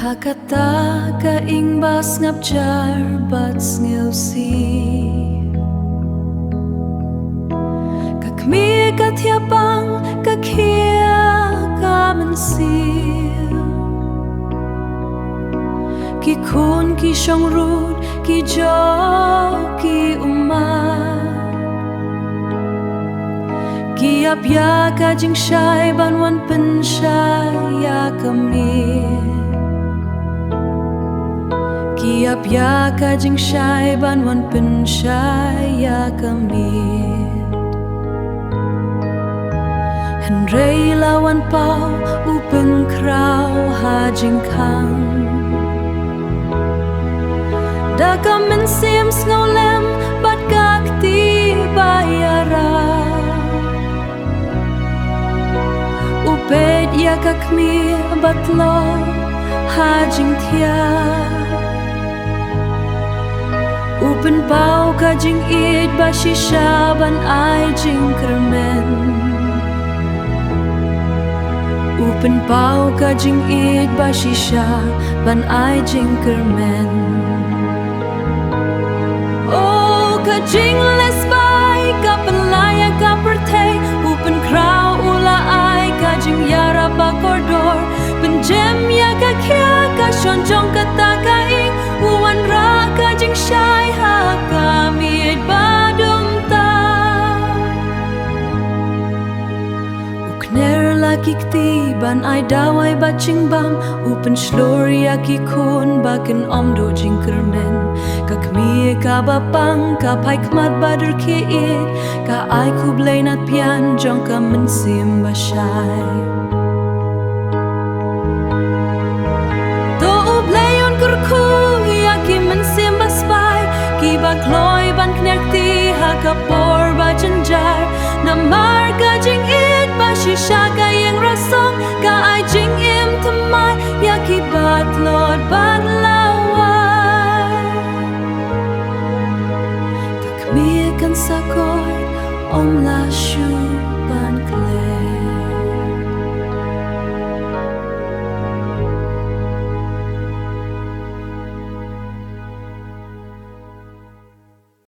Hakata ka ingbas ngap jar bats ngeu si Kakmi ka thiapang ka khia ka man si Ki khun ki shong rut ki jo ki umma Ki ap ya ka jing shai ban wan pen shai ya ka mi Ki ap ya ka jing shai ban wan pen shai ya ka mi Han rei la wan pau u pen krau ha jing kang Da ka men sim snow lem bat gak ti bayara Upet ya ka kmi bat lo ha jing thia Upen pau ka jing id ba shisha ban ai jing kermen Upen pau ka jing id ba shisha ban ai jing kermen Oh ka jing les bai ka pelaya ka pertei Upen krau ula ai ka jing yara ba kordor Penjem ya ka kia ka shon jong ka ta ka ing Uwan ra ka jing shai ha ka miet ba dum ta Ukner la kikti ban ai dawai ba ching bam Upen shlor ya ki kun ba ken om do jing kermen Ka kmi ka ba pang ka pai kmat ba der ki it Ka ai kublay nat pian jong ka men sim ba shai Ki ba kloy ban kner ti ha ka por ba janjar Na mar ka jing it ba shisha ka yang rasong Ka ai jing im tamai ya ki bat lord ban lawai Ka kmi kan sakoy om la shu